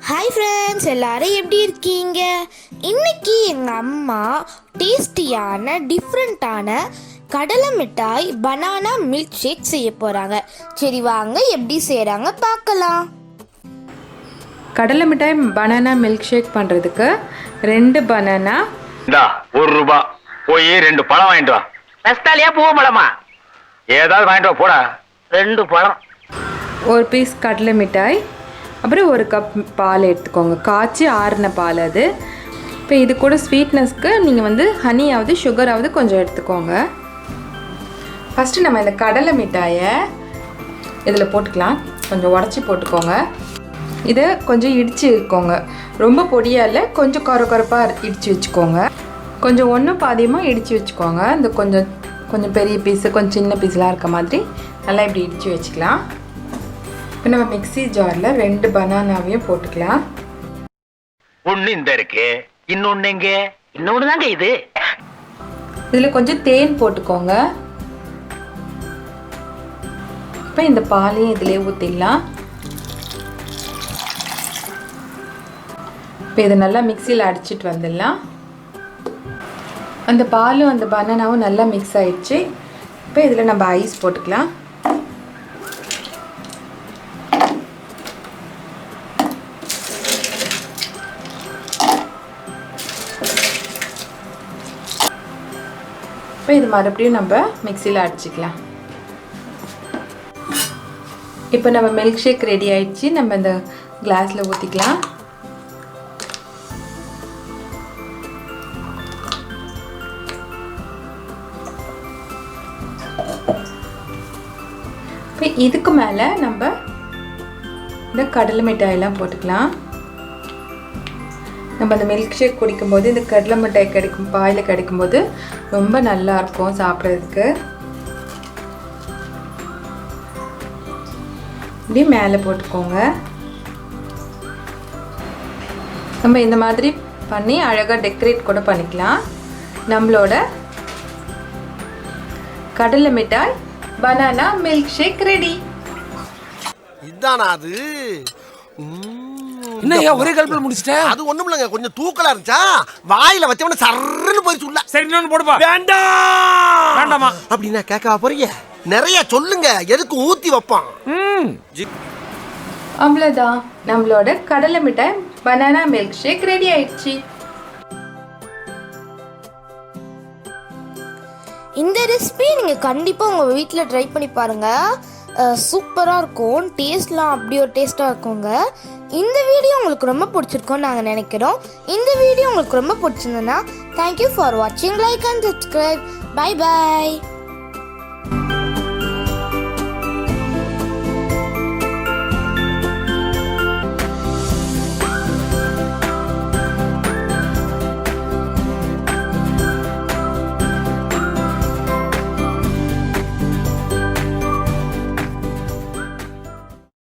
Hi friends, எல்லாரும் எப்படி இருக்கீங்க? இன்னைக்கு எங்கள் அம்மா டேஸ்டியான டிஃப்ரெண்ட்டான கடலை மிட்டாய் பனானா மில்க் ஷேக் செய்ய போகிறாங்க. சரி வாங்க எப்படி செய்கிறாங்க பார்க்கலாம். கடலை மிட்டாய் பனானா மில்க் ஷேக் பண்ணுறதுக்கு 2 பனானா, ₹1 போய் 2 பழம் வாங்கிட்டு வா. நஸ்தாலியா பூ பழமா? ஏதாவது வாங்கிட்டு வா போடா. 2 பழம், 1 பீஸ் கடலை மிட்டாய், அப்புறம் 1 கப் பால் எடுத்துக்கோங்க. காய்ச்சி ஆறின பால் அது. இப்போ இது கூட ஸ்வீட்னஸ்க்கு நீங்கள் ஹனியாவது சுகராவது கொஞ்சம் எடுத்துக்கோங்க. ஃபஸ்ட்டு நம்ம இந்த கடலை மிட்டாயை இதில் போட்டுக்கலாம். கொஞ்சம் உடச்சி போட்டுக்கோங்க. இதை கொஞ்சம் இடித்து இருக்கோங்க. ரொம்ப பொடியாக இல்லை, கொஞ்சம் கொரப்பாக இடித்து வச்சுக்கோங்க. கொஞ்சம் ஒன்று பாதியமாக இடித்து வச்சுக்கோங்க. இந்த கொஞ்சம் பெரிய பீஸு கொஞ்சம் சின்ன பீஸ்லாம் இருக்க மாதிரி நல்லா இப்படி இடித்து வச்சுக்கலாம். இப்போ நம்ம மிக்ஸி ஜாரில் 2 பனானாவையும் போட்டுக்கலாம். ஒன்று இந்த இருக்கு, இன்னொன்று எங்க? இன்னொன்று தாங்க இது. இதில் கொஞ்சம் தேன் போட்டுக்கோங்க. இப்போ இந்த பாலையும் இதிலே ஊற்றிடலாம். இப்போ இதை நல்லா மிக்சியில் அடிச்சிட்டு வந்துடலாம். அந்த பாலும் அந்த பனானாவும் நல்லா மிக்ஸ் ஆயிடுச்சு. இப்போ இதில் நம்ம ஐஸ் போட்டுக்கலாம். இப்போ இது மறுபடியும் நம்ம மிக்சியில் அடிச்சிக்கலாம். இப்போ நம்ம மில்க் ஷேக் ரெடி ஆயிடுச்சு. நம்ம இந்த கிளாஸில் ஊற்றிக்கலாம். இப்போ இதுக்கு மேலே நம்ம இந்த கடலை மிட்டாயெல்லாம் போட்டுக்கலாம். நம்ம அந்த மில்க் ஷேக் குடிக்கும்போது இந்த கடலை மிட்டாய் பாயில் கிடைக்கும்போது ரொம்ப நல்லாயிருக்கும் சாப்பிட்றதுக்கு. இப்படி மேலே போட்டுக்கோங்க. நம்ம இந்த மாதிரி பண்ணி அழகாக டெக்கரேட் கூட பண்ணிக்கலாம். நம்மளோட கடலை மிட்டாய் பனானா மில்க் ஷேக் ரெடி. இதானா அது? என்ன ஒரே கல்பல முடிச்சிட்ட? அது ஒண்ணும் இல்லங்க, கொஞ்சம் தூக்கலா இருந்துச்சா, வாயில வச்சவன சர்றன்னு போய் சொல்ல. சரி இன்னொன்னு போடுப்பா. வேண்டாம். வேண்டாமா? அப்படினா கேட்கவா போறீங்க? நிறைய சொல்லுங்க, எதுக்கு ஊத்தி வைப்பான். அவ்வளோதான், நம்மளோட கடலை மிட்டாய் பனானா மில்க் ஷேக் ரெடி ஆயிடுச்சு. இந்த ரெசிபி நீங்கள் கண்டிப்பாக உங்கள் வீட்டில் ட்ரை பண்ணி பாருங்கள். சூப்பராக இருக்கும். டேஸ்ட்லாம் அப்படி ஒரு டேஸ்ட்டாக இருக்குங்க. இந்த வீடியோ உங்களுக்கு ரொம்ப பிடிச்சிருக்கோன்னு நாங்கள் நினைக்கிறோம். இந்த வீடியோ உங்களுக்கு ரொம்ப பிடிச்சிருந்ததுன்னா தேங்க்யூ ஃபார் வாட்சிங். Like and subscribe. Bye bye.